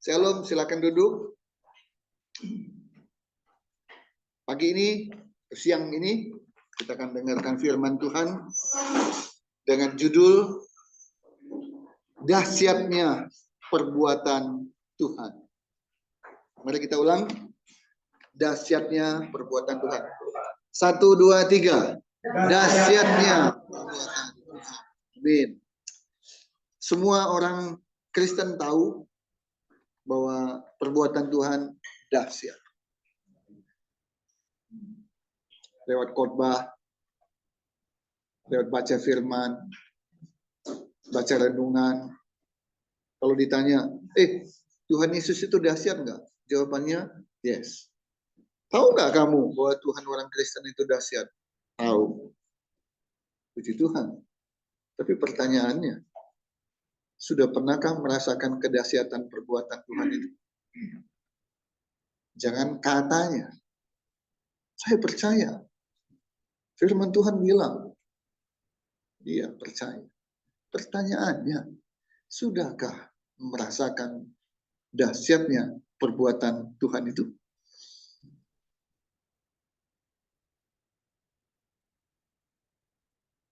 Shalom, silakan duduk. Pagi ini, siang ini, kita akan dengarkan firman Tuhan dengan judul Dahsyatnya Perbuatan Tuhan. Mari kita ulang. Dahsyatnya perbuatan Tuhan. 1, 2, 3. Dahsyatnya perbuatan Tuhan. Amin. Semua orang Kristen tahu bahwa perbuatan Tuhan dahsyat. Lewat khotbah, lewat baca firman, baca renungan. Kalau ditanya, Tuhan Yesus itu dahsyat nggak? Jawabannya, yes. Tahu nggak kamu bahwa Tuhan orang Kristen itu dahsyat? Tahu. Puji Tuhan. Tapi pertanyaannya, sudah pernahkah merasakan kedahsyatan perbuatan Tuhan itu? Jangan katanya. Saya percaya. Firman Tuhan bilang, dia percaya. Pertanyaannya, sudahkah merasakan dahsyatnya perbuatan Tuhan itu?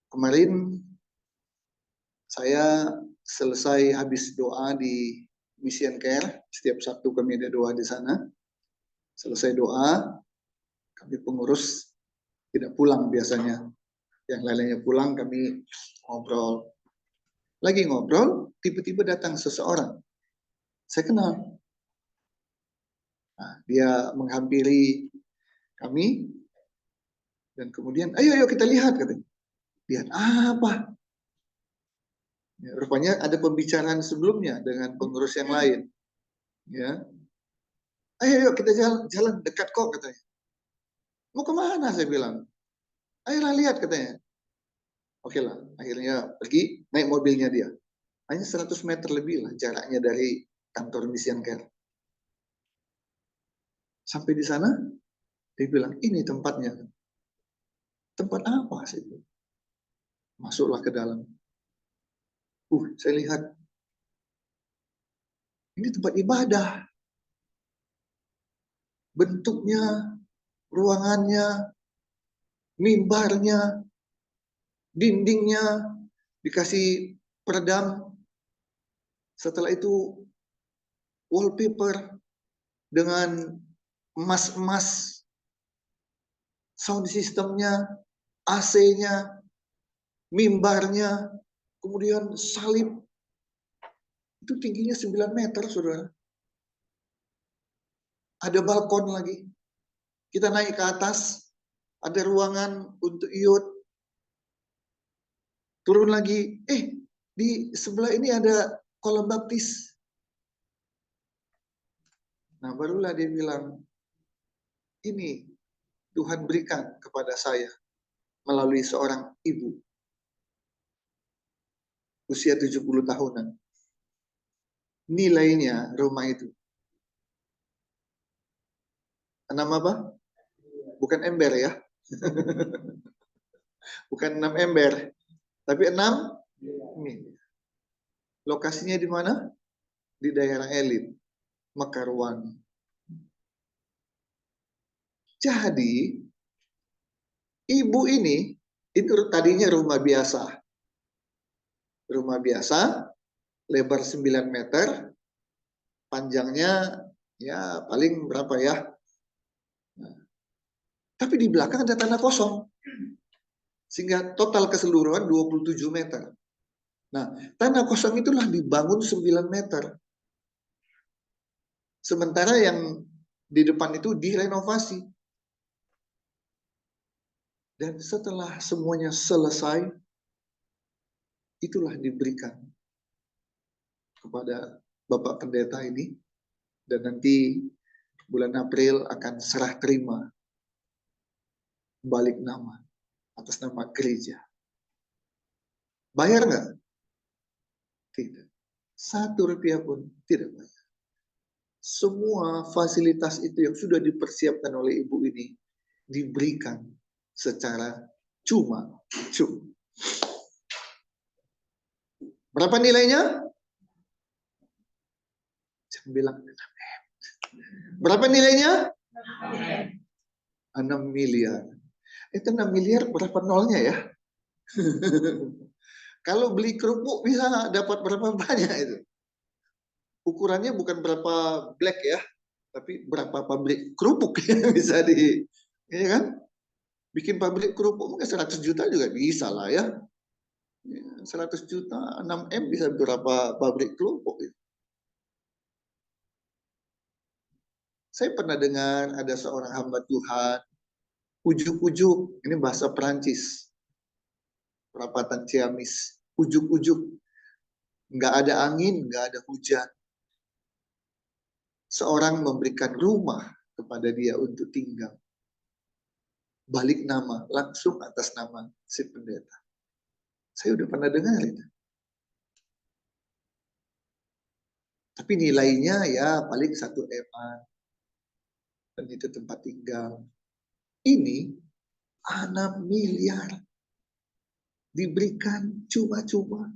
Kemarin saya selesai habis doa di Mission Care. Setiap Sabtu kami ada doa di sana. Selesai doa, kami pengurus tidak pulang biasanya. Yang lainnya pulang, kami ngobrol. Lagi ngobrol, tiba-tiba datang seseorang. Saya kenal. Nah, dia menghampiri kami, dan kemudian, ayo kita lihat, katanya. Lihat apa? Ya, rupanya ada pembicaraan sebelumnya dengan pengurus yang lain. Ya, ayo kita jalan dekat kok, katanya. Mau kemana, saya bilang. Ayolah lihat, katanya. Oke lah, akhirnya pergi, naik mobilnya dia. Hanya 100 meter lebih lah jaraknya dari kantor Mission Care. Sampai di sana, dia bilang, ini tempatnya. Tempat apa sih? Masuklah ke dalam. Saya lihat. Ini tempat ibadah. Bentuknya, ruangannya, mimbarnya, dindingnya, dikasih peredam. Setelah itu, wallpaper dengan emas-emas, sound systemnya, AC-nya, mimbarnya, kemudian salib. Itu tingginya 9 meter, saudara. Ada balkon lagi. Kita naik ke atas, ada ruangan untuk iut. Turun lagi, di sebelah ini ada kolam baptis. Nah, barulah dia bilang, ini Tuhan berikan kepada saya melalui seorang ibu. Usia 70 tahunan. Nilainya rumah itu. 6 apa? Bukan ember ya. Bukan 6 ember. Tapi 6 miliar. Lokasinya di mana? Di daerah elit. Mekarwangi. Jadi, ibu ini, itu tadinya rumah biasa. Rumah biasa, lebar 9 meter, panjangnya ya paling berapa ya. Nah, tapi di belakang ada tanah kosong. Sehingga total keseluruhan 27 meter. Nah, tanah kosong itulah dibangun 9 meter. Sementara yang di depan itu direnovasi. Dan setelah semuanya selesai, itulah diberikan kepada Bapak Pendeta ini. Dan nanti bulan April akan serah terima balik nama atas nama gereja. Bayar nggak? Tidak. 1 rupiah pun tidak bayar. Semua fasilitas itu yang sudah dipersiapkan oleh ibu ini diberikan secara cuma-cuma. Berapa nilainya? Saya bilang 6M. Berapa nilainya? 6 miliar. Itu 6 miliar berapa nolnya ya? Kalau beli kerupuk bisa dapat berapa banyak itu? Ukurannya bukan berapa black ya, tapi berapa pabrik kerupuk yang bisa ya kan? Bikin pabrik kerupuk mungkin 100 juta juga bisa lah ya. 100 juta, 6M bisa berapa pabrik kerupuk. Saya pernah dengar ada seorang hamba Tuhan, ujuk-ujuk, ini bahasa Perancis, perapatan Ciamis, ujuk-ujuk, nggak ada angin, nggak ada hujan. Seorang memberikan rumah kepada dia untuk tinggal. Balik nama, langsung atas nama si pendeta. Saya udah pernah dengar itu. Tapi nilainya ya paling 1 M. Dan itu tempat tinggal. Ini 6 miliar diberikan cuma-cuma.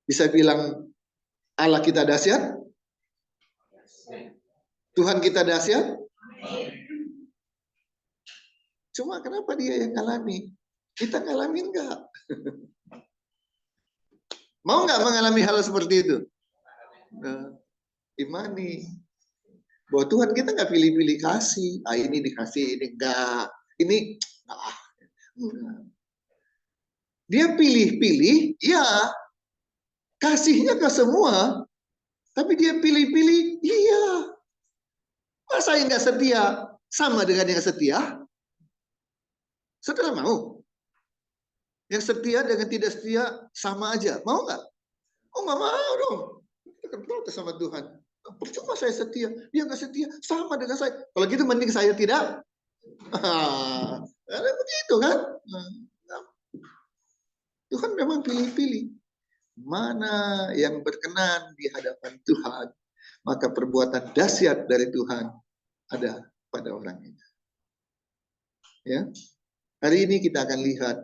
Bisa bilang Allah kita dahsyat? Tuhan kita dahsyat? Cuma kenapa dia yang ngalami? Kita ngalamin nggak? Mau nggak mengalami hal seperti itu? Nah, imani bahwa Tuhan kita nggak pilih-pilih kasih. Ah, ini dikasih, ini enggak. Ini enggak. Dia pilih-pilih, ya kasihnya ke semua, tapi dia pilih-pilih, iya. Masa yang nggak setia sama dengan yang setia? Saudara mau? Yang setia dengan tidak setia sama aja. Mau nggak? Oh nggak mau dong. Kita kan protes sama Tuhan. Percuma saya setia, dia nggak setia, sama dengan saya. Kalau gitu mending saya tidak. Ada begitu kan? Tuhan memang pilih-pilih. Mana yang berkenan di hadapan Tuhan, maka perbuatan dahsyat dari Tuhan ada pada orang itu. Ya, hari ini kita akan lihat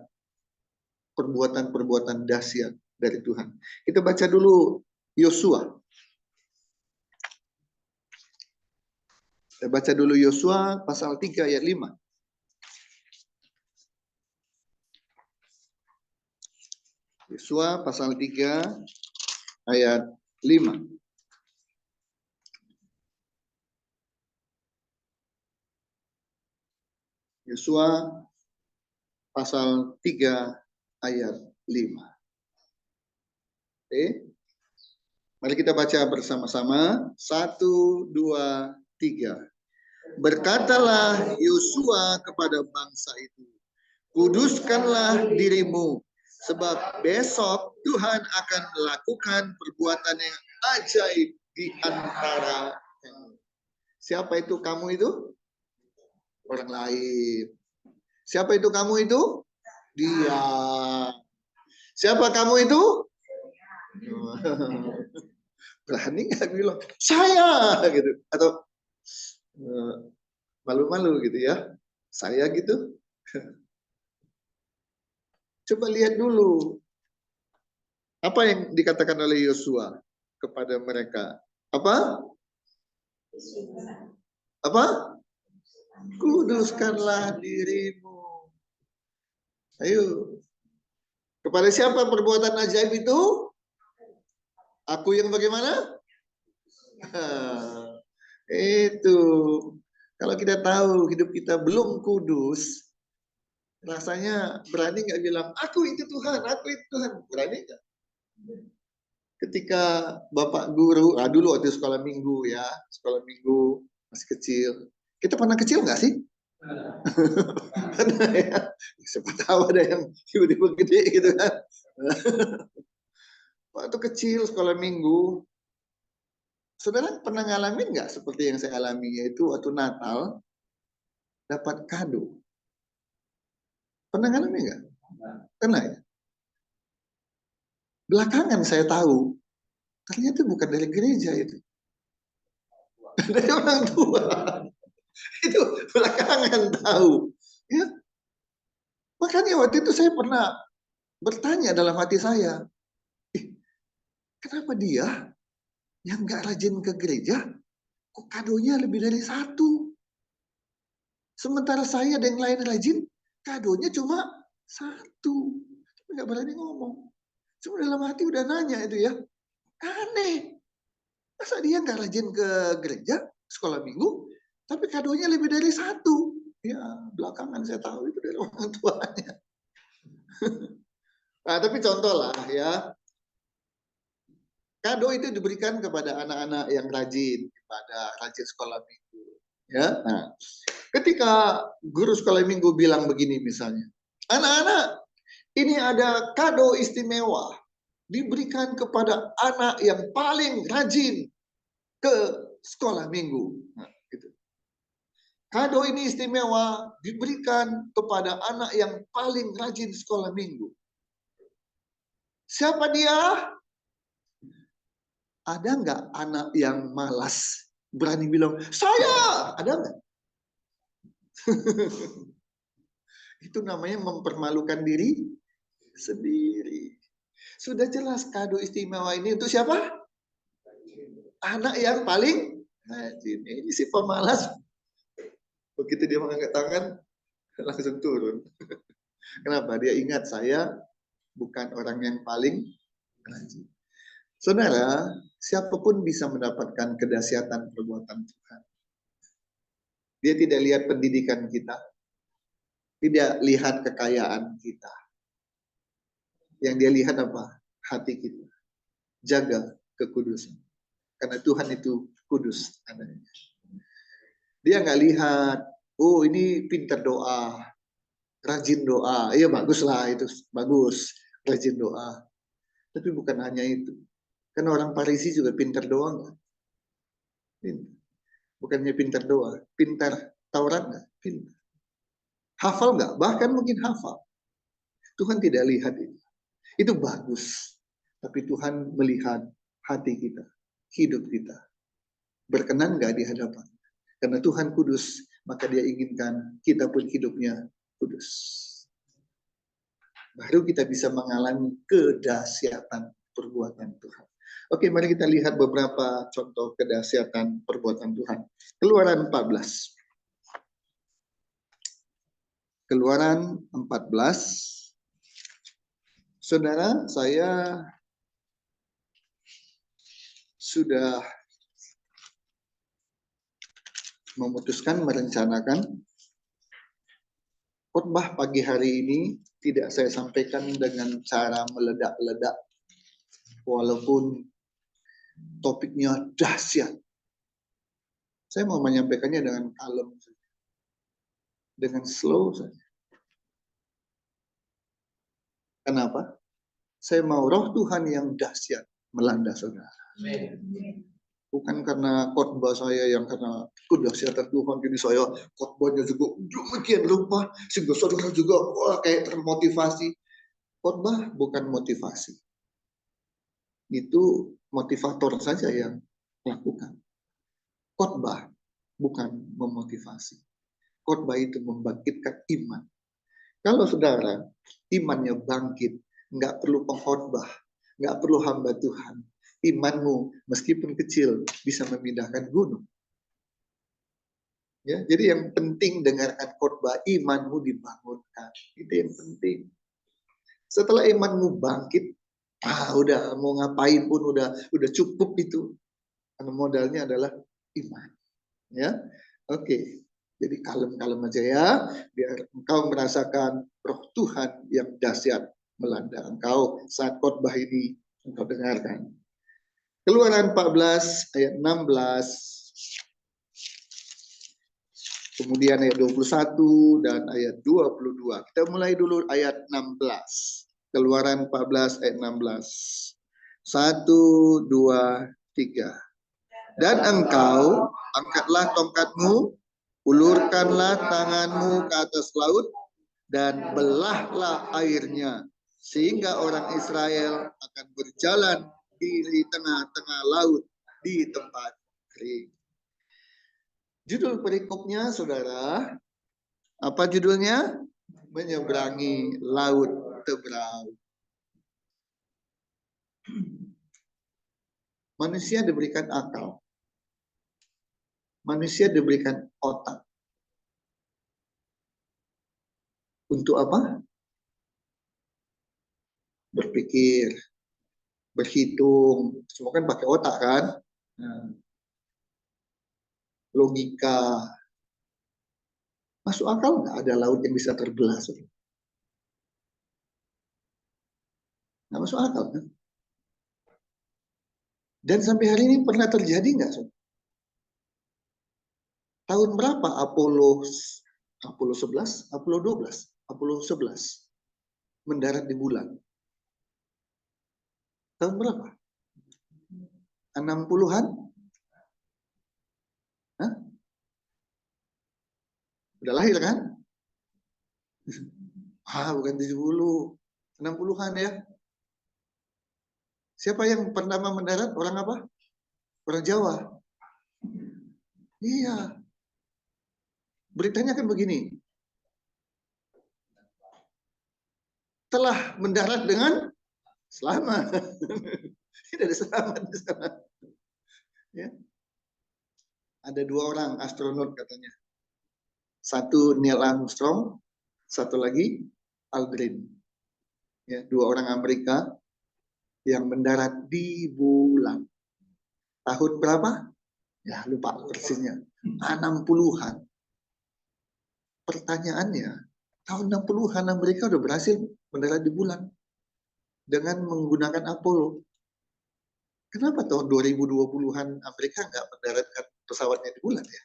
perbuatan-perbuatan dahsyat dari Tuhan. Kita baca dulu Yosua. Kita baca dulu Yosua pasal 3 ayat 5. Yosua pasal 3 ayat 5. Yosua pasal 3 ayat 5. Oke. Mari kita baca bersama-sama. 1, 2, 3. Berkatalah Yosua kepada bangsa itu, kuduskanlah dirimu, sebab besok Tuhan akan melakukan perbuatan yang ajaib di antara kamu. Siapa itu kamu itu? Orang lain. Siapa itu kamu itu? Dia. Siapa kamu itu? Berani nggak bilang saya gitu, atau malu-malu gitu ya, saya gitu. Coba lihat dulu apa yang dikatakan oleh Yosua kepada mereka. Apa? Kuduskanlah dirimu. Ayo. Kepada siapa perbuatan ajaib itu? Aku yang bagaimana? Itu. Kalau kita tahu hidup kita belum kudus, rasanya berani nggak bilang, aku itu Tuhan, aku itu Tuhan. Berani nggak? Ketika Bapak Guru, dulu waktu sekolah minggu ya, sekolah minggu masih kecil. Kita pernah kecil nggak sih? Pernah ya. Siapa tahu ada yang tiba-tiba gede gitu kan. Waktu kecil sekolah minggu, saudara pernah ngalamin nggak seperti yang saya alami, yaitu waktu Natal dapat kado? Pernah ngalamin nggak? Pernah ya? Belakangan saya tahu, ternyata bukan dari gereja itu. Dari orang tua. Itu belakangan tahu. Ya. Makanya waktu itu saya pernah bertanya dalam hati saya, Kenapa dia yang nggak rajin ke gereja, kok kadonya lebih dari satu? Sementara saya dan yang lain rajin, kadonya cuma satu. Tapi nggak berani ngomong. Cuma dalam hati udah nanya itu ya. Aneh. Masa dia nggak rajin ke gereja, sekolah minggu, tapi kadonya lebih dari satu. Ya, belakangan saya tahu itu dari orang tuanya. Nah, tapi contoh lah ya. Kado itu diberikan kepada anak-anak yang rajin, kepada rajin sekolah minggu. Ya, nah, ketika guru sekolah minggu bilang begini misalnya, anak-anak, ini ada kado istimewa diberikan kepada anak yang paling rajin ke sekolah minggu. Nah, gitu. Kado ini istimewa diberikan kepada anak yang paling rajin sekolah minggu. Siapa dia? Ada nggak anak yang malas berani bilang, saya? Ada nggak? Itu namanya mempermalukan diri sendiri. Sudah jelas kado istimewa ini untuk siapa? Anak yang paling rajin. Ini si pemalas. Begitu dia mengangkat tangan, langsung turun. Kenapa? Dia ingat saya bukan orang yang paling rajin. Saudara, siapapun bisa mendapatkan kedahsyatan perbuatan Tuhan. Dia tidak lihat pendidikan kita, tidak lihat kekayaan kita. Yang dia lihat apa? Hati kita. Jaga kekudusan. Karena Tuhan itu kudus adanya. Dia nggak lihat, oh ini pintar doa, rajin doa. Iya baguslah itu, bagus, rajin doa. Tapi bukan hanya itu. Karena orang Parisi juga pintar doa nggak? Bukannya pintar doa, pintar Taurat nggak? Pintar. Hafal nggak? Bahkan mungkin hafal. Tuhan tidak lihat itu. Itu bagus. Tapi Tuhan melihat hati kita, hidup kita. Berkenan nggak di hadapan? Karena Tuhan kudus, maka dia inginkan kita pun hidupnya kudus. Baru kita bisa mengalami kedahsyatan perbuatan Tuhan. Oke, mari kita lihat beberapa contoh kedahsyatan perbuatan Tuhan. Keluaran 14. Keluaran 14. Saudara, saya sudah memutuskan merencanakan khotbah pagi hari ini tidak saya sampaikan dengan cara meledak-ledak, walaupun topiknya dahsyat. Saya mau menyampaikannya dengan kalem, dengan slow saja. Kenapa? Saya mau roh Tuhan yang dahsyat melanda saudara. Bukan karena khotbah saya yang karena kedahsyatan Tuhan, jadi saya khotbahnya juga demikian lupa, sehingga saudara juga kayak termotivasi. Khotbah bukan motivasi. Itu motivator saja yang lakukan. Khotbah bukan memotivasi. Khotbah itu membangkitkan iman. Kalau saudara imannya bangkit, nggak perlu pengkhotbah, nggak perlu hamba Tuhan. Imanmu meskipun kecil bisa memindahkan gunung. Ya, jadi yang penting dengarkan khotbah, imanmu dibangunkan. Itu yang penting. Setelah imanmu bangkit, udah mau ngapain pun udah cukup itu. Karena modalnya adalah iman. Ya, oke. Jadi kalem-kalem aja ya, biar engkau merasakan roh Tuhan yang dahsyat melanda engkau saat khotbah ini engkau dengarkan. Keluaran 14 ayat 16. Kemudian ayat 21 dan ayat 22. Kita mulai dulu ayat 16. Keluaran 14 ayat 16. 1, 2, 3. Dan engkau angkatlah tongkatmu, ulurkanlah tanganmu ke atas laut, dan belahlah airnya, sehingga orang Israel akan berjalan di tengah-tengah laut di tempat kering. Judul perikopnya, saudara, apa judulnya? Menyeberangi laut Teberau. Manusia diberikan akal. Manusia diberikan otak. Untuk apa? Berpikir, berhitung. Semua kan pakai otak kan? Nah, logika. Masuk akal nggak ada laut yang bisa terbelah? Nggak masuk akal kan? Dan sampai hari ini pernah terjadi nggak? Tahun berapa Apollo 11, Apollo 12, Apollo 11 mendarat di bulan? Tahun berapa? 60-an? Hah? Udah lahir kan? Bukan 70. 60-an ya. Siapa yang pertama mendarat? Orang apa? Orang Jawa. Iya. Beritanya kan begini. Telah mendarat dengan selamat. Tidak ada selamat di sana. Ya. Ada 2 orang astronot katanya. Satu Neil Armstrong, satu lagi Aldrin. Ya, 2 orang Amerika yang mendarat di bulan. Tahun berapa? Ya, lupa persisnya. 60-an. Pertanyaannya, tahun 60-an Amerika udah berhasil mendarat di bulan dengan menggunakan Apollo. Kenapa tahun 2020-an Amerika nggak mendaratkan pesawatnya di bulan ya?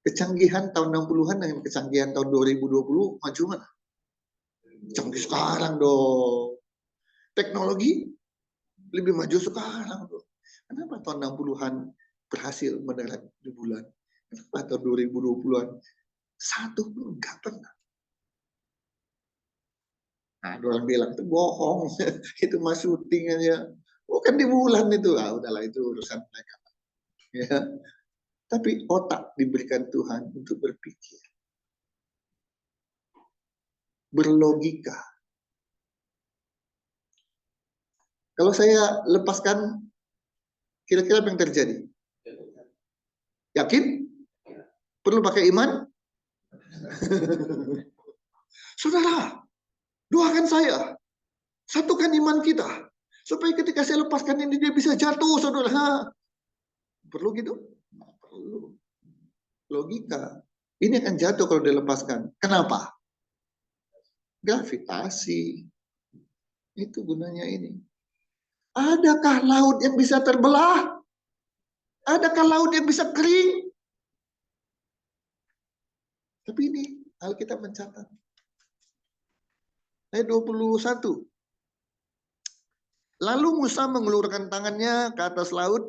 Kecanggihan tahun 60-an dengan kecanggihan tahun 2020 maju mana? Canggih sekarang dong. Teknologi lebih maju sekarang dong. Kenapa tahun 60-an berhasil mendarat di bulan? Kenapa tahun 2020-an satu pun nggak pernah? Nah, orang bilang itu bohong, itu mah syuting aja. Bukan di bulan itu, udahlah itu urusan mereka. Ya. Tapi otak diberikan Tuhan untuk berpikir, berlogika. Kalau saya lepaskan, kira-kira apa yang terjadi? Yakin? Perlu pakai iman? Saudara, doakan saya, satukan iman kita, supaya ketika saya lepaskan ini dia bisa jatuh, saudara. Perlu gitu? Perlu. Logika. Ini akan jatuh kalau dilepaskan. Kenapa? Gravitasi. Itu gunanya ini. Adakah laut yang bisa terbelah? Adakah laut yang bisa kering? Tapi ini Alkitab mencatat. Ayat 21. Lalu Musa mengulurkan tangannya ke atas laut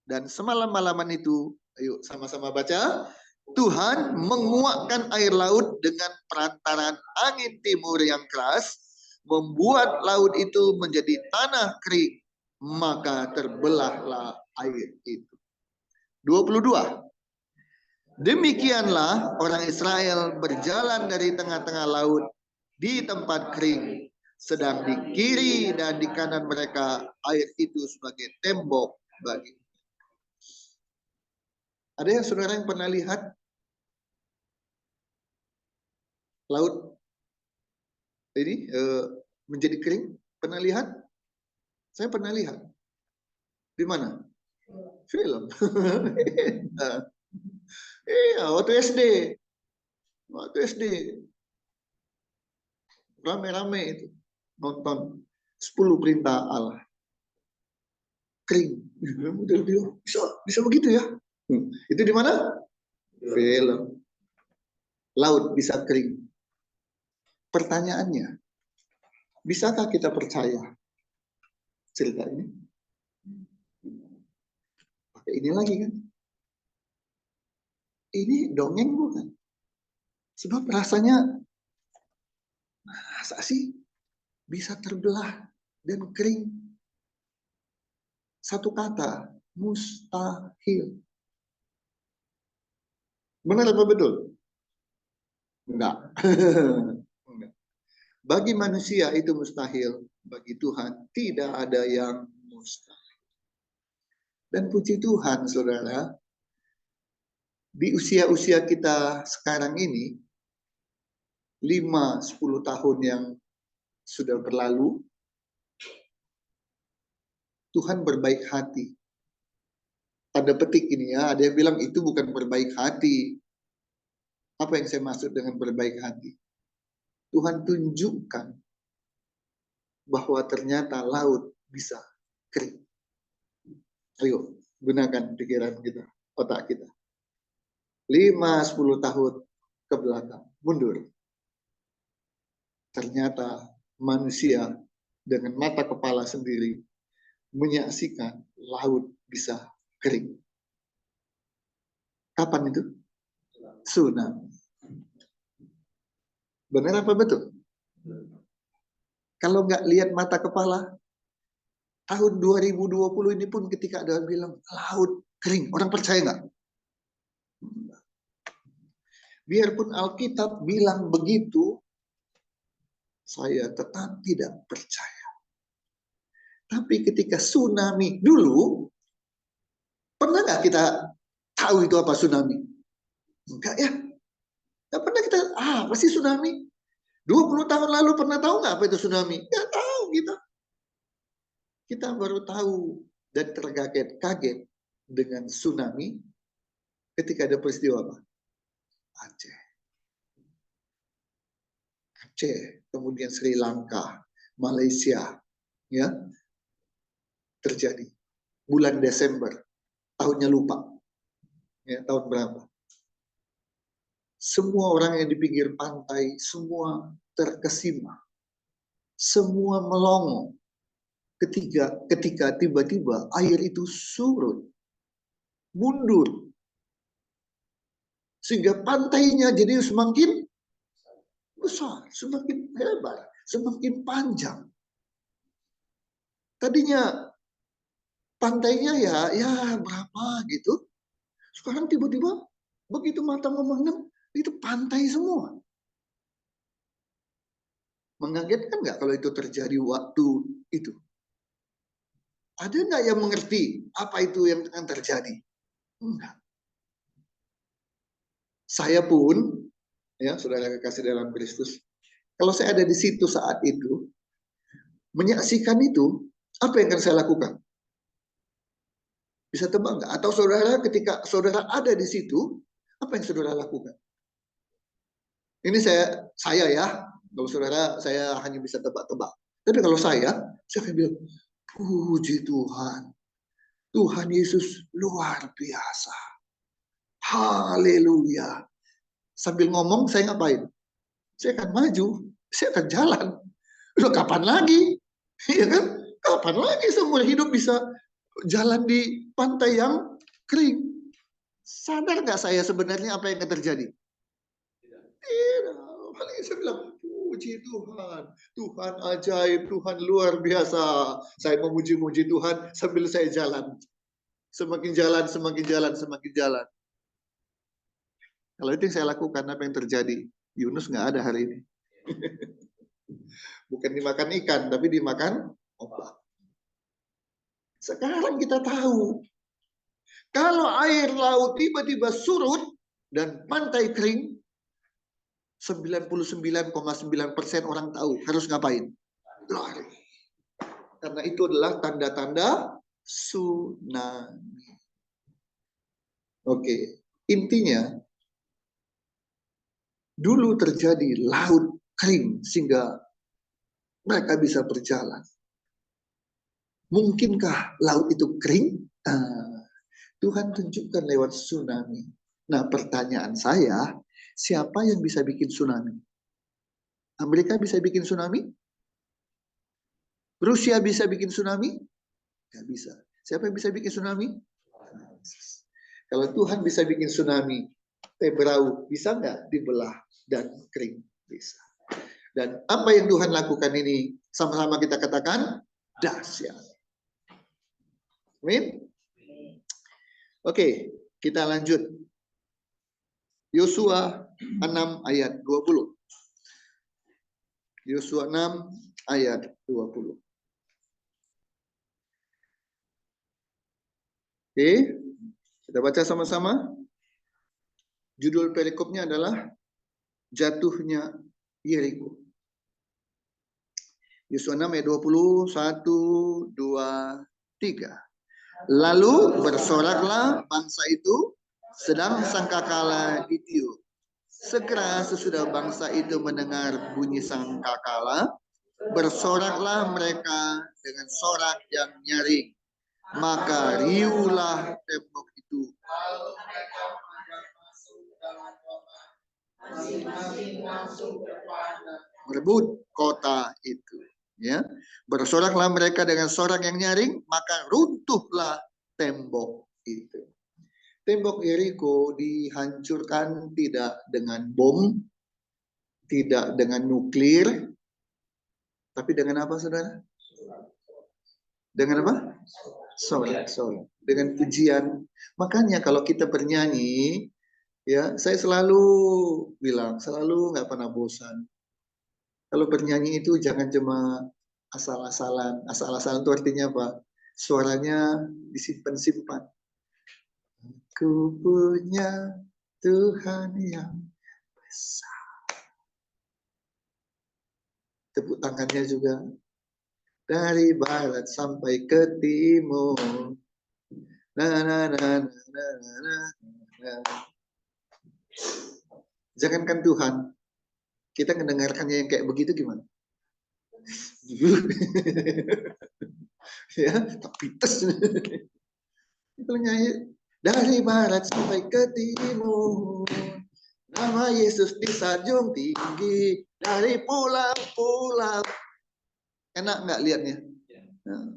dan semalam-malaman itu, ayo sama-sama baca, Tuhan menguakkan air laut dengan perantaran angin timur yang keras, membuat laut itu menjadi tanah kering, maka terbelahlah air itu. 22. Demikianlah orang Israel berjalan dari tengah-tengah laut di tempat kering, sedang di kiri dan di kanan mereka air itu sebagai tembok bagi. Ada yang saudara yang pernah lihat laut ini menjadi kering? Pernah lihat? Saya pernah lihat. Di mana? Film. Iya, waktu SD. Waktu SD. Rame-rame itu. Nonton 10 perintah Allah. Kering. Bisa begitu ya? Itu di mana? Film. Laut bisa kering. Pertanyaannya, bisakah kita percaya cerita ini? Pakai ini lagi kan? Ini dongeng bukan? Sebab rasanya, masa sih bisa terbelah dan kering? Satu kata, mustahil. Benar apa betul? Enggak. Bagi manusia itu mustahil, bagi Tuhan tidak ada yang mustahil. Dan puji Tuhan, saudara, di usia-usia kita sekarang ini, 5-10 tahun yang sudah berlalu, Tuhan berbaik hati. Tanda petik ini ya, ada yang bilang itu bukan berbaik hati. Apa yang saya maksud dengan berbaik hati? Tuhan tunjukkan bahwa ternyata laut bisa kering. Ayo, gunakan pikiran kita, otak kita. 5-10 tahun ke belakang, mundur. Ternyata manusia dengan mata kepala sendiri menyaksikan laut bisa kering. Kapan itu? Tsunami. Benar apa betul? Kalau nggak lihat mata kepala, tahun 2020 ini pun ketika ada yang bilang laut kering, orang percaya nggak? Biarpun Alkitab bilang begitu, saya tetap tidak percaya. Tapi ketika tsunami dulu, pernah nggak kita tahu itu apa tsunami? Enggak ya. Nggak pernah kita, apa sih tsunami? 20 tahun lalu pernah tahu nggak apa itu tsunami? Nggak tahu kita. Kita baru tahu dan terkaget-kaget dengan tsunami ketika ada peristiwa apa? Aceh. Aceh, kemudian Sri Lanka, Malaysia, ya terjadi. Bulan Desember, tahunnya lupa, ya tahun berapa? Semua orang yang di pinggir pantai, semua terkesima, semua melongo. Ketika tiba-tiba air itu surut, mundur, sehingga pantainya jadi semakin besar, semakin lebar, semakin panjang. Tadinya pantainya ya berapa gitu. Sekarang tiba-tiba begitu mata memandang itu pantai semua. Mengagetkan nggak kalau itu terjadi waktu itu? Ada nggak yang mengerti apa itu yang akan terjadi? Enggak. Saya pun, ya saudara kekasih dalam Kristus, kalau saya ada di situ saat itu, menyaksikan itu, apa yang akan saya lakukan? Bisa tebak nggak? Atau saudara ketika saudara ada di situ, apa yang saudara lakukan? Ini saya ya, kalau saudara saya hanya bisa tebak-tebak. Tapi kalau saya akan bilang, puji Tuhan, Tuhan Yesus luar biasa. Haleluya. Sambil ngomong saya ngapain? Saya akan maju, saya akan jalan. Loh, kapan lagi? Ya kan? Kapan lagi seumur hidup bisa jalan di pantai yang kering? Sadar nggak saya sebenarnya apa yang akan terjadi? Tidak. Paling saya bilang, puji Tuhan. Tuhan ajaib, Tuhan luar biasa. Saya memuji-muji Tuhan sambil saya jalan. Semakin jalan, semakin jalan, semakin jalan. Kalau itu yang saya lakukan, apa yang terjadi? Yunus nggak ada hari ini. Bukan dimakan ikan, tapi dimakan ombak. Sekarang kita tahu, kalau air laut tiba-tiba surut dan pantai kering, 99,9% orang tahu harus ngapain? Lari. Karena itu adalah tanda-tanda tsunami. Oke, intinya dulu terjadi laut kering sehingga mereka bisa berjalan. Mungkinkah laut itu kering? Tuhan tunjukkan lewat tsunami. Nah, pertanyaan saya, siapa yang bisa bikin tsunami? Amerika bisa bikin tsunami? Rusia bisa bikin tsunami? Nggak bisa. Siapa yang bisa bikin tsunami? Kalau Tuhan bisa bikin tsunami, Tebrau bisa nggak dibelah dan kering? Bisa. Dan apa yang Tuhan lakukan ini, sama-sama kita katakan, dahsyat. Amin. Oke, kita lanjut. Yosua 6 ayat 20. Yosua 6 ayat 20. Oke, kita baca sama-sama. Judul perikopnya adalah jatuhnya Yeriko. Yosua 6 ayat 20, 1, 2, 3. Lalu bersoraklah bangsa itu sedang sangkakala ditiup. Segera sesudah bangsa itu mendengar bunyi sangkakala, bersoraklah mereka dengan sorak yang nyaring. Maka riuhlah tembok itu. Merebut kota itu. Ya, bersoraklah mereka dengan sorak yang nyaring, maka runtuhlah tembok itu. Tembok Yeriko dihancurkan tidak dengan bom, tidak dengan nuklir, tapi dengan apa, saudara? Dengan apa? Sorak. Dengan pujian. Makanya kalau kita bernyanyi, ya, saya selalu bilang, selalu nggak pernah bosan. Kalau bernyanyi itu jangan cuma asal-asalan. Asal-asalan itu artinya apa? Suaranya disimpan-simpan. Ku punya Tuhan yang besar. Tepuk tangannya juga. Dari barat sampai ke timur. Jangankan Tuhan, kita mendengarkannya yang kayak begitu gimana? Ya, tapi tes. Itu nyanyi dari barat sampai ke timur. Nama Yesus disanjung tinggi dari pulau-pulau. Enak nggak lihatnya? Nah,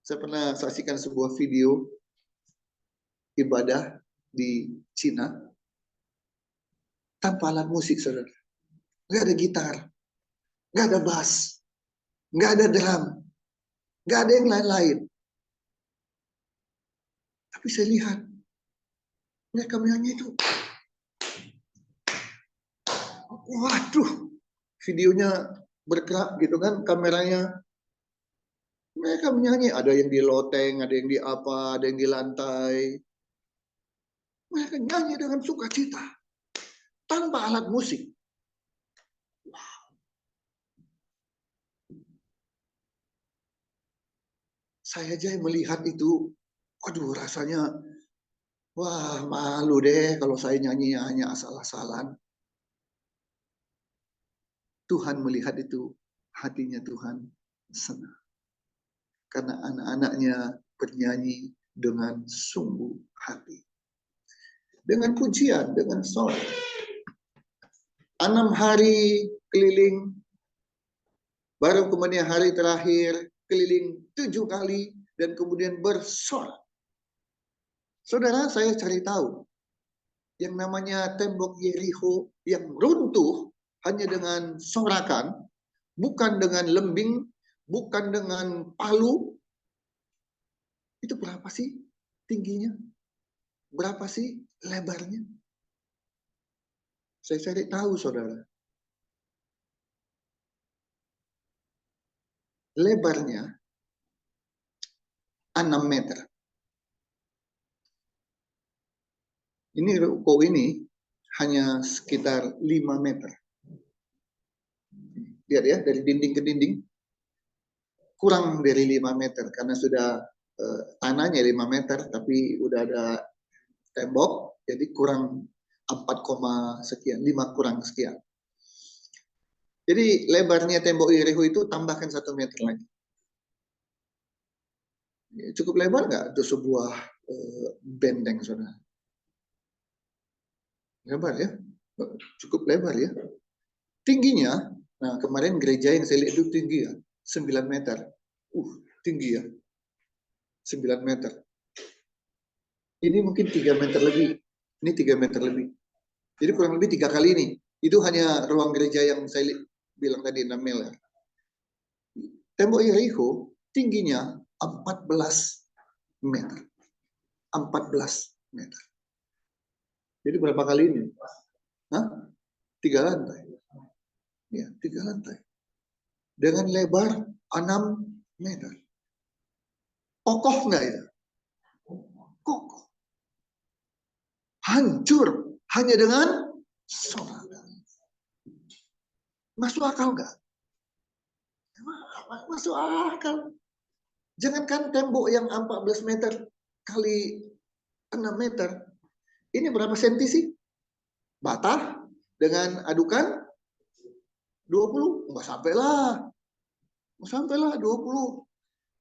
saya pernah saksikan sebuah video ibadah di Cina tanpa alat musik, saudara. Nggak ada gitar, nggak ada bass, nggak ada drum, nggak ada yang lain-lain. Tapi saya lihat mereka menyanyi itu, waduh, videonya bergerak gitu kan, kameranya. Mereka menyanyi, ada yang di loteng, ada yang di apa, ada yang di lantai. Mereka nyanyi dengan sukacita tanpa alat musik. Saya aja yang melihat itu, waduh, rasanya, wah, malu deh kalau saya nyanyi hanya asal-asalan. Tuhan melihat itu, hatinya Tuhan senang. Karena anak-anaknya bernyanyi dengan sungguh hati. Dengan pujian, dengan sorak. 6 hari keliling, baru kemudian hari terakhir keliling 7 kali, dan kemudian bersorak. Saudara, saya cari tahu, yang namanya tembok Yeriko yang runtuh hanya dengan sorakan, bukan dengan lembing, bukan dengan palu, itu berapa sih tingginya? Berapa sih lebarnya? Saya cari tahu, saudara. Lebarnya 6 meter. Ini ruko ini hanya sekitar 5 meter. Lihat ya, dari dinding ke dinding kurang dari 5 meter karena sudah tanahnya 5 meter tapi udah ada tembok, jadi kurang 4, sekian, 5 kurang sekian. Jadi lebarnya tembok Yeriko itu tambahkan 1 meter lagi. Cukup lebar nggak untuk sebuah benteng, saudara? Lebar ya, cukup lebar ya. Tingginya, nah kemarin gereja yang saya lihat itu tinggi ya, 9 meter. Tinggi ya, 9 meter. Ini mungkin 3 meter lebih. Ini 3 meter lebih. Jadi kurang lebih 3 kali ini. Itu hanya ruang gereja yang saya bilang tadi 6 meter. Tembok Yeriko tingginya 14 meter. 14 meter. Jadi berapa kali ini? Hah? 3 lantai. Ya, 3 lantai. Dengan lebar 6 meter. Kokoh nggak itu? Kokoh. Hancur hanya dengan sorakan. Masuk akal nggak? Masuk akal. Jangankan tembok yang 14 meter kali 6 meter. Ini berapa senti sih? Bata dengan adukan 20. Nggak sampai lah. Nggak sampai lah 20.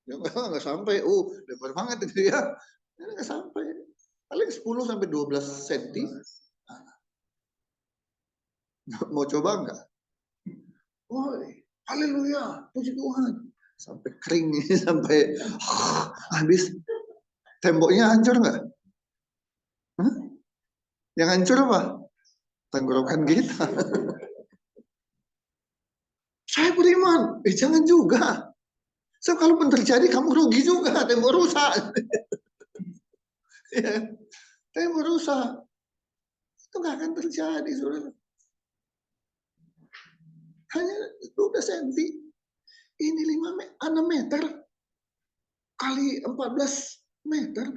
Ya, nggak sampai. Lebar banget itu ya. Nggak sampai. Paling 10 sampai 12 senti. Mau coba nggak? Woi, haleluya, puji Tuhan. Sampai kering, sampai habis. Temboknya hancur nggak? Yang hancur apa? Tenggorokan kita. Saya beriman. Jangan juga. So, kalau pun terjadi, kamu rugi juga. Tembok rusak. Ya, tembok rusak. Itu nggak akan terjadi, saudara. Hanya 12 senti. Ini 6 meter kali 14 meter.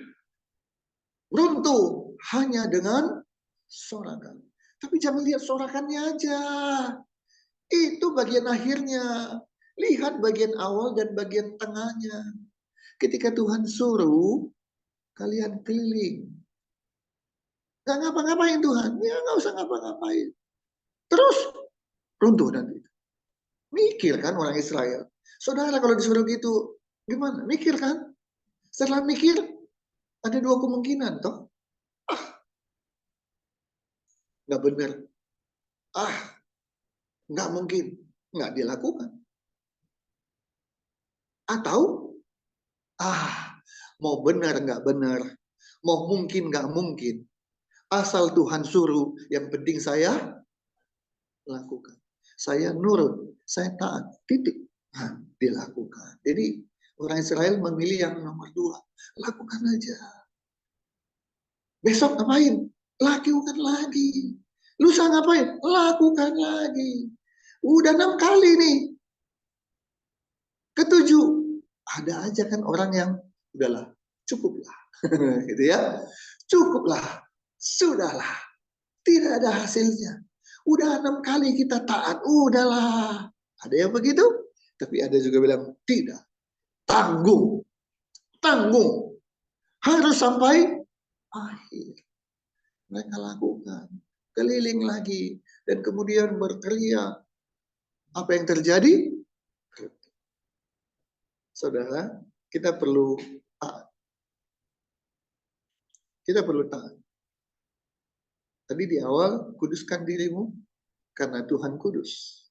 Runtuh hanya dengan sorakan. Tapi jangan lihat sorakannya aja. Itu bagian akhirnya. Lihat bagian awal dan bagian tengahnya. Ketika Tuhan suruh, kalian keliling. Nggak ngapa-ngapain Tuhan. Ya nggak usah ngapa-ngapain. Terus runtuh nanti. Mikir kan orang Israel. Saudara kalau disuruh gitu, gimana? Mikir kan? Setelah mikir, ada dua kemungkinan toh. Nggak benar. Nggak mungkin. Nggak dilakukan. Atau, mau benar nggak benar. Mau mungkin nggak mungkin. Asal Tuhan suruh, yang penting saya lakukan. Saya nurut, saya taat, titik. Dilakukan. Jadi orang Israel memilih yang nomor 2. Lakukan aja. Besok ngapain? Lakukan lagi. Lusa ngapain? Lakukan lagi. Udah 6 kali nih. Ketujuh, ada aja kan orang yang udahlah, cukuplah. Gitu ya. Cukuplah. Sudahlah. Tidak ada hasilnya. Udah 6 kali kita taat. Udahlah. Ada yang begitu? Tapi ada juga bilang, tidak. Tanggung. Tanggung. Harus sampai akhir. Mereka lakukan. Keliling lagi. Dan kemudian berteriak. Apa yang terjadi? Saudara, kita perlu taat. Kita perlu taat. Tadi di awal, kuduskan dirimu karena Tuhan kudus.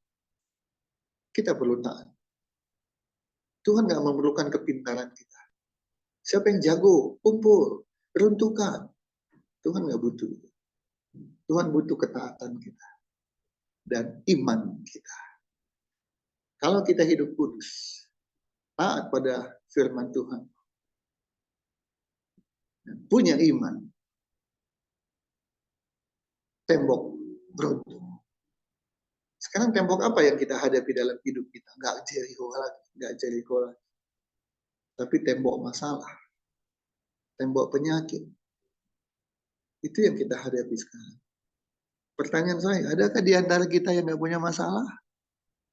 Kita perlu taat. Tuhan nggak memerlukan kepintaran kita. Siapa yang jago, kumpul, runtuhkan. Tuhan nggak butuh. Tuhan butuh ketaatan kita dan iman kita. Kalau kita hidup kudus, taat pada firman Tuhan, punya iman, tembok runtuh. Sekarang tembok apa yang kita hadapi dalam hidup kita? Nggak Jericho lagi, nggak Jericho lagi. Tapi tembok masalah, tembok penyakit. Itu yang kita hadapi sekarang. Pertanyaan saya, adakah di antara kita yang nggak punya masalah?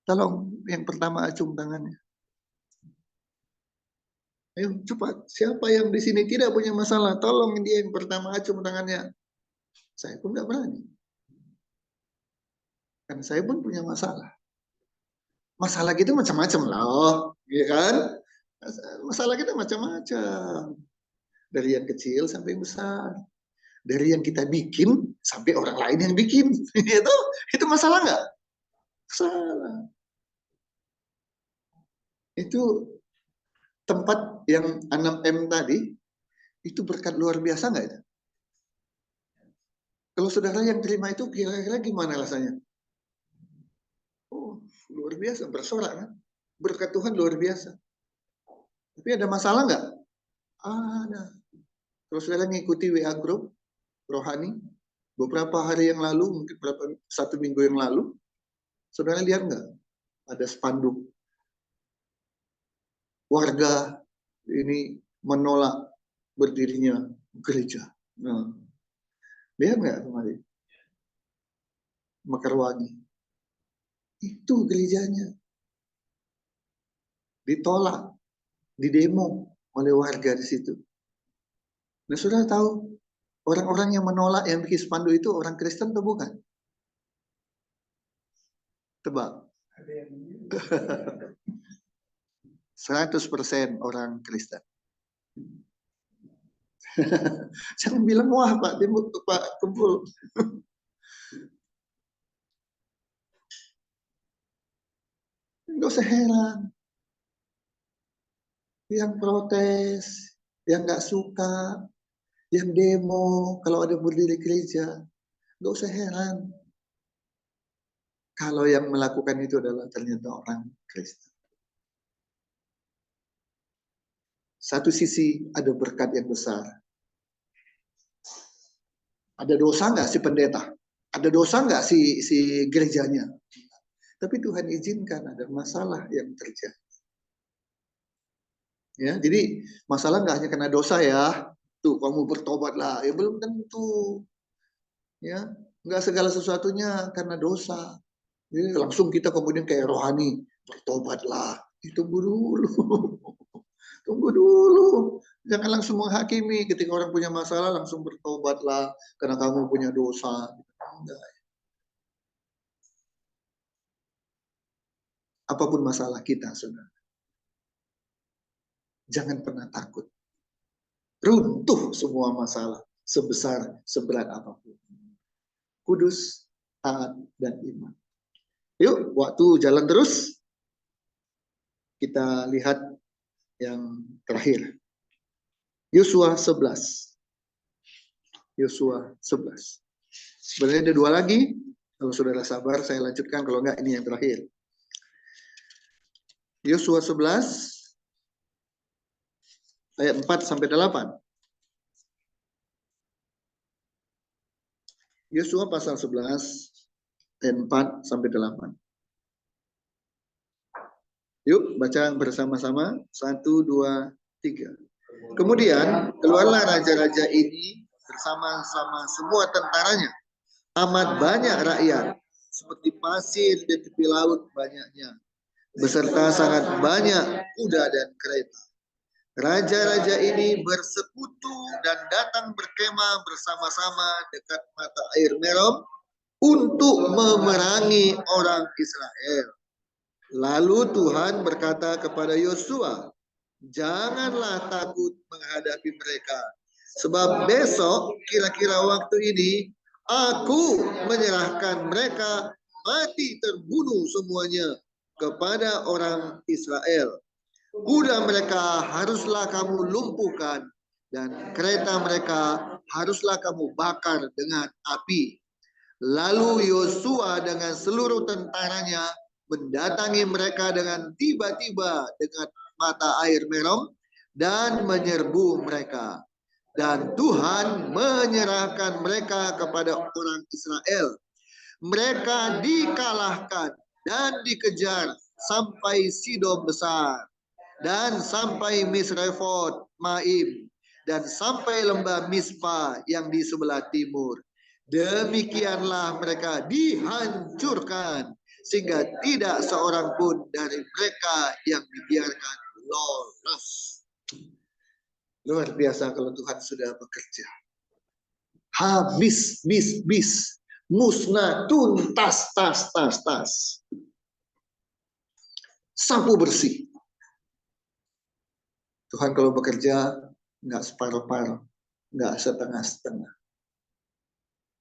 Tolong yang pertama acung tangannya. Ayo cepat, siapa yang di sini tidak punya masalah? Tolong dia yang pertama acung tangannya. Saya pun nggak berani. Karena saya pun punya masalah. Masalah kita macam-macam loh, ya kan? Masalah kita macam-macam. Dari yang kecil sampai yang besar. Dari yang kita bikin sampai orang lain yang bikin. Itu masalah nggak? Salah. Itu tempat yang 6M tadi, itu berkat luar biasa nggak itu? Kalau saudara yang terima itu kira-kira gimana rasanya? Oh, luar biasa, bersorak kan? Berkat Tuhan luar biasa. Tapi ada masalah nggak? Ada. Kalau saudara ngikuti WA Group Rohani, beberapa hari yang lalu, mungkin satu minggu yang lalu, saudara lihat nggak? Ada spanduk warga ini menolak berdirinya gereja. Nah, lihat nggak kemarin? Mekarwangi. Itu gerejanya. Ditolak, didemo oleh warga di situ. Nah, saudara tahu orang-orang yang menolak yang bikin spanduk itu orang Kristen atau bukan? Tebak. 100% orang Kristen. Jangan bilang wah Pak Timur, Pak Kumpul. Nggak usah heran. Yang protes, yang nggak suka, yang demo kalau ada berdiri gereja, nggak usah heran. Kalau yang melakukan itu adalah ternyata orang Kristen. Satu sisi ada berkat yang besar. Ada dosa nggak si pendeta? Ada dosa nggak si gerejanya? Tapi Tuhan izinkan ada masalah yang terjadi. Ya, jadi masalah nggak hanya karena dosa ya. Tuh kamu bertobatlah, ya belum tentu. Ya, nggak segala sesuatunya karena dosa. Jadi langsung kita kemudian kayak rohani, bertobatlah. Tunggu dulu. Tunggu dulu. Jangan langsung menghakimi ketika orang punya masalah langsung bertobatlah karena kamu punya dosa. Enggak. Apapun masalah kita, saudara. Jangan pernah takut. Runtuh semua masalah sebesar seberat apapun. Kudus, taat, dan iman. Yuk, waktu jalan terus. Kita lihat yang terakhir. Yosua 11. Yosua 11. Sebenarnya ada dua lagi. Kalau saudara sabar, saya lanjutkan. Kalau enggak, ini yang terakhir. Yosua 11 ayat 4 sampai 8. Yosua pasal 11 ayat 4 sampai 8. Yuk baca bersama-sama. 1, 2, 3. Kemudian keluarlah raja-raja ini bersama-sama semua tentaranya. Amat banyak rakyat, seperti pasir di tepi laut banyaknya, beserta sangat banyak kuda dan kereta. Raja-raja ini bersekutu dan datang berkemah bersama-sama dekat mata air Merom untuk memerangi orang Israel. Lalu Tuhan berkata kepada Yosua, janganlah takut menghadapi mereka, sebab besok kira-kira waktu ini aku menyerahkan mereka mati terbunuh semuanya kepada orang Israel. Kuda mereka haruslah kamu lumpuhkan dan kereta mereka haruslah kamu bakar dengan api. Lalu Yosua dengan seluruh tentaranya mendatangi mereka dengan tiba-tiba dekat mata air Merom dan menyerbu mereka. Dan Tuhan menyerahkan mereka kepada orang Israel. Mereka dikalahkan dan dikejar sampai Sidom besar dan sampai Misrefot Maim dan sampai lembah Mispa yang di sebelah timur. Demikianlah mereka dihancurkan sehingga tidak seorang pun dari mereka yang dibiarkan lolos. Luar biasa kalau Tuhan sudah bekerja. Habis, musnah, tuntas, tas. Sapu bersih. Tuhan kalau bekerja nggak separuh-paruh, nggak setengah-setengah.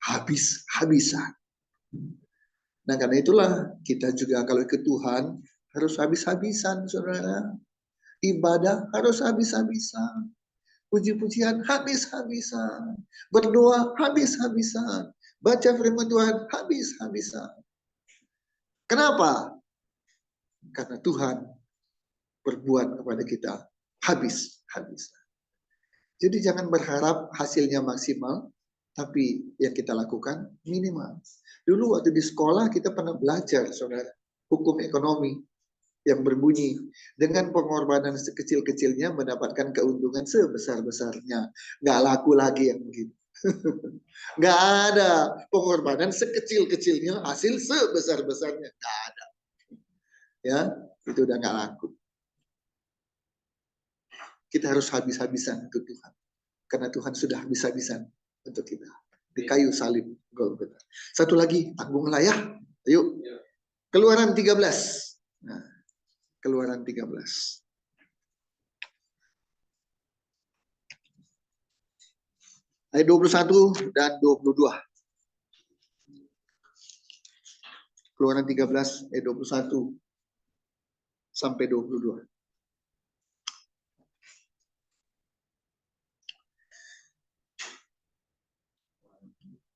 Habis-habisan. Nah karena itulah kita juga kalau ikut Tuhan harus habis-habisan, saudara. Ibadah harus habis-habisan. Puji-pujian habis-habisan. Berdoa habis-habisan. Baca firman Tuhan habis-habisan. Kenapa? Karena Tuhan berbuat kepada kita habis-habisan. Jadi jangan berharap hasilnya maksimal, tapi yang kita lakukan minimal. Dulu waktu di sekolah kita pernah belajar, saudara, hukum ekonomi. yang berbunyi, dengan pengorbanan sekecil-kecilnya mendapatkan keuntungan sebesar-besarnya. Nggak laku lagi yang begitu. Nggak ada pengorbanan sekecil-kecilnya hasil sebesar-besarnya. Nggak ada. Ya, itu udah nggak laku. Kita harus habis-habisan untuk Tuhan. Karena Tuhan sudah habis-habisan untuk kita. Di kayu salib Golgota. Satu lagi, tanggunglah ya. Ayo. Keluaran 13. Nah, Keluaran 13. Ayat 21 dan 22. Keluaran 13 ayat 21 sampai 22.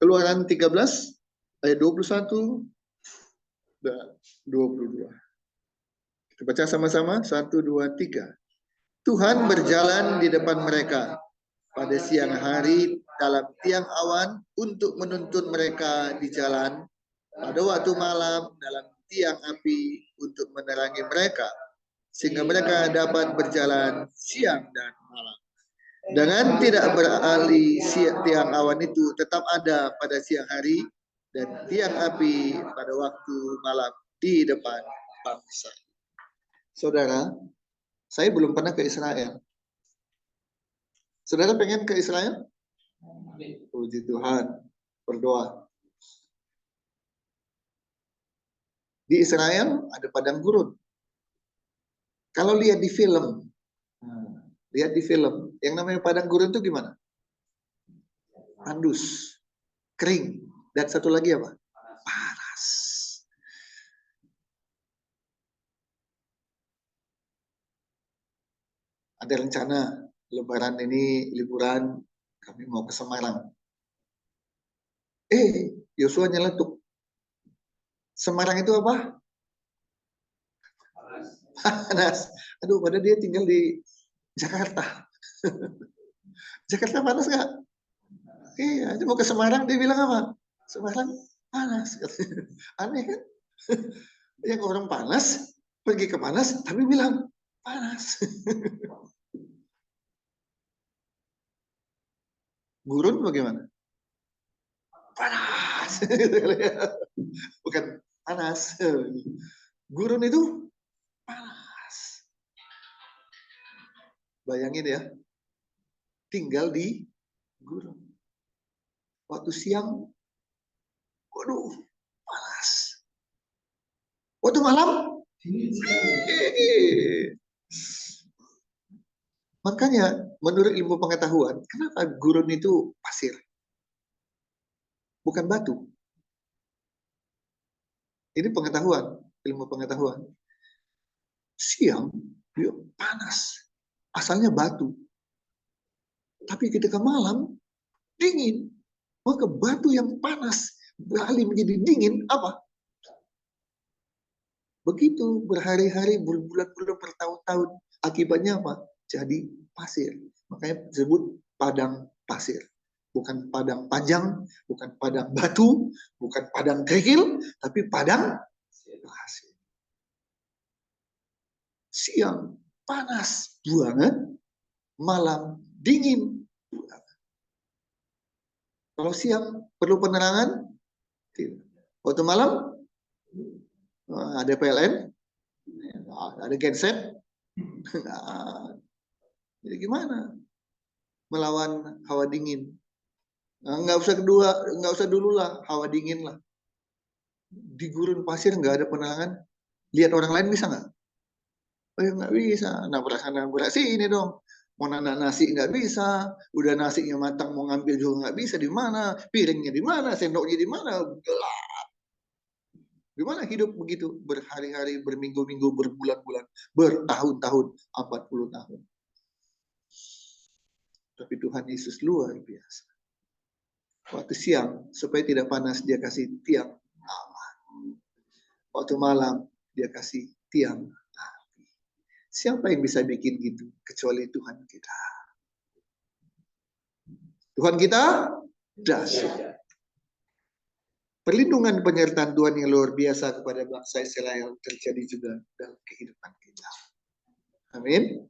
Keluaran 13 ayat 21 dan 22. Kita baca sama-sama. 1, 2, 3. Tuhan berjalan di depan mereka pada siang hari dalam tiang awan untuk menuntun mereka di jalan, pada waktu malam dalam tiang api untuk menerangi mereka, sehingga mereka dapat berjalan siang dan malam. Dengan tidak beralih, tiang awan itu tetap ada pada siang hari dan tiang api pada waktu malam di depan bangsa. Saudara, saya belum pernah ke Israel. Saudara pengen ke Israel? Puji Tuhan, berdoa. Di Israel ada padang gurun. Kalau lihat di film, yang namanya padang gurun itu gimana? Tandus, kering, dan satu lagi apa? Panas. Ada rencana Lebaran ini liburan, kami mau ke Semarang. Yosua nyeletuk. Semarang itu apa? Panas. Aduh, padahal dia tinggal di Jakarta. Jakarta panas nggak? Iya, dia mau ke Semarang, dia bilang apa? Semarang panas. Aneh kan? Yang orang panas, pergi ke panas, tapi bilang panas. Gurun bagaimana? Panas. Bukan panas. Gurun itu panas. Bayangin ya, tinggal di gurun. Waktu siang, waduh, panas. Waktu malam, makanya menurut ilmu pengetahuan, kenapa gurun itu pasir? Bukan batu. Ini pengetahuan, ilmu pengetahuan. Siang, dia panas. Asalnya batu. Tapi ketika malam, dingin. Maka batu yang panas beralih menjadi dingin, apa? Begitu berhari-hari, berbulan-bulan, bertahun-tahun. Akibatnya apa? Jadi pasir. Makanya disebut padang pasir. Bukan padang panjang, bukan padang batu, bukan padang kerikil, tapi padang pasir. Siang panas banget, malam dingin. Kalau siang perlu penerangan, waktu malam ada PLN, ada genset. Jadi gimana melawan hawa dingin? Nggak usah dulu lah hawa dingin lah. Di gurun pasir nggak ada penerangan. Lihat orang lain bisa nggak? Oh ya nggak bisa. Nabrak sana nabrak sini dong. Mau nanak nasi nggak bisa. Udah nasinya matang mau ngambil juga nggak bisa. Di mana? Piringnya di mana? Sendoknya di mana? Gelap. Gimana hidup begitu? Berhari-hari, berminggu-minggu, berbulan-bulan, bertahun-tahun, 40 tahun. Tapi Tuhan Yesus luar biasa. Waktu siang, supaya tidak panas, dia kasih tiang awan. Waktu malam, dia kasih tiang api. Siapa yang bisa bikin gitu? Kecuali Tuhan kita. Tuhan kita dahsyat. Perlindungan penyertaan Tuhan yang luar biasa kepada bangsa Israel terjadi juga dalam kehidupan kita. Amin.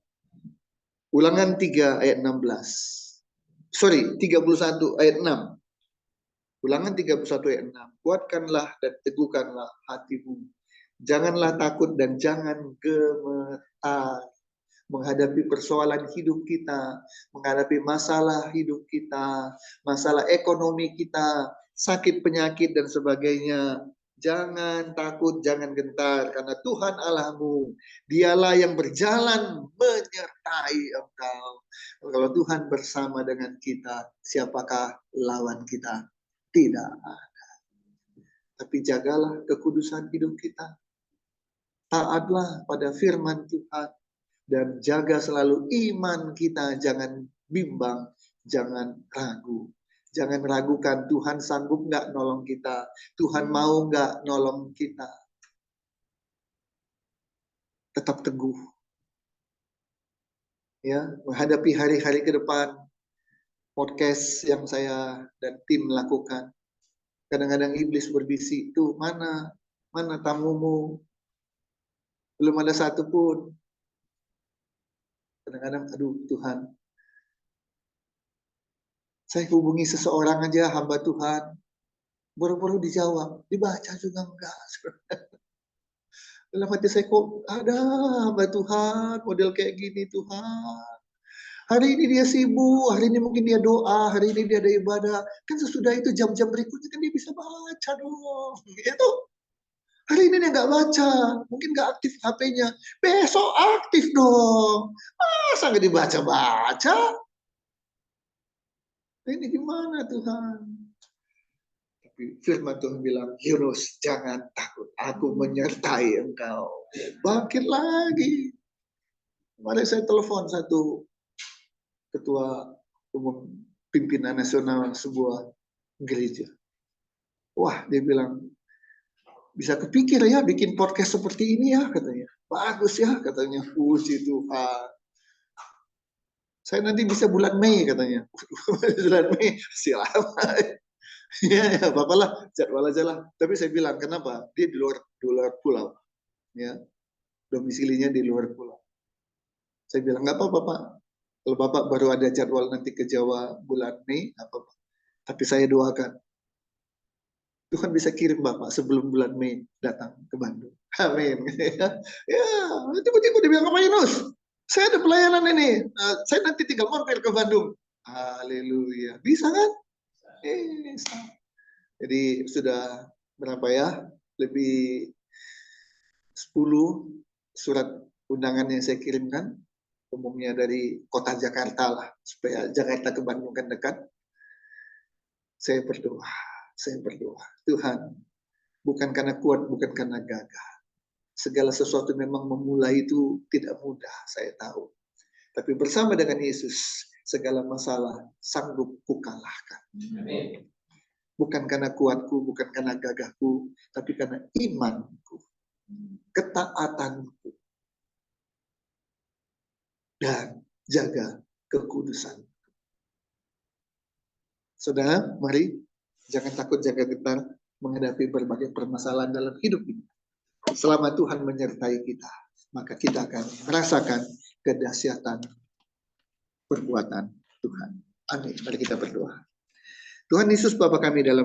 Ulangan 3 ayat 16. Sorry, 31 ayat 6. Ulangan 31 ayat 6. Kuatkanlah dan teguhkanlah hatimu. Janganlah takut dan jangan gemetar menghadapi persoalan hidup kita, menghadapi masalah hidup kita, masalah ekonomi kita, sakit penyakit dan sebagainya. Jangan takut, jangan gentar, karena Tuhan Allahmu, dialah yang berjalan menyertai engkau. Kalau Tuhan bersama dengan kita, siapakah lawan kita? Tidak ada. Tapi jagalah kekudusan hidup kita. Taatlah pada firman Tuhan. Dan jaga selalu iman kita, jangan bimbang, jangan ragu. Jangan ragukan Tuhan sanggup nggak nolong kita, Tuhan mau nggak nolong kita. Tetap teguh. Ya, menghadapi hari-hari ke depan, podcast yang saya dan tim lakukan. Kadang-kadang iblis berbisik, tuh mana tamumu? Belum ada satu pun. Kadang-kadang, aduh Tuhan, saya hubungi seseorang aja, hamba Tuhan, baru-baru dijawab, dibaca juga enggak. Dalam hati saya, kok ada hamba Tuhan, model kayak gini Tuhan. Hari ini dia sibuk, hari ini mungkin dia doa, hari ini dia ada ibadah. Kan sesudah itu jam-jam berikutnya kan dia bisa baca dong. Gitu. Hari ini dia nggak baca, mungkin nggak aktif HP-nya. Besok aktif dong. Masa nggak dibaca-baca? Ini gimana Tuhan? Tapi firman Tuhan bilang, Yunus jangan takut, aku menyertai engkau. Bangkit lagi. Kemarin saya telepon satu ketua umum pimpinan nasional sebuah gereja. Wah, dia bilang, bisa kepikir ya bikin podcast seperti ini ya, katanya. Bagus ya, katanya. Puji Tuhan. Saya nanti bisa bulan Mei, katanya. Bulan Mei, silakan. Ya, Bapak lah, jadwal aja lah. Tapi saya bilang, kenapa? Dia di luar pulau. Ya, domisilinya di luar pulau. Saya bilang, nggak apa-apa, Pak. Kalau Bapak baru ada jadwal nanti ke Jawa bulan Mei, apa-apa. Tapi saya doakan, Tuhan bisa kirim Bapak sebelum bulan Mei datang ke Bandung. Amin. Ya, tiba-tiba dia bilang, apa Yunus? Saya ada pelayanan ini. Saya nanti tinggal mampir ke Bandung. Haleluya. Bisa kan? Bisa. Jadi sudah berapa ya? Lebih 10 surat undangan yang saya kirimkan. Umumnya dari kota Jakarta lah. Supaya Jakarta ke Bandung kan dekat. Saya berdoa. Tuhan, bukan karena kuat, bukan karena gagah. Segala sesuatu memang memulai itu tidak mudah, saya tahu. Tapi bersama dengan Yesus, segala masalah sanggup kukalahkan. Amin. Bukan karena kuatku, bukan karena gagahku, tapi karena imanku, ketaatanku, dan jaga kekudusan. Saudara, mari jangan takut, jaga gentar menghadapi berbagai permasalahan dalam hidup ini. Selama Tuhan menyertai kita, maka kita akan merasakan kedahsyatan perbuatan Tuhan. Amin. Mari kita berdoa. Tuhan Yesus Bapa kami dalam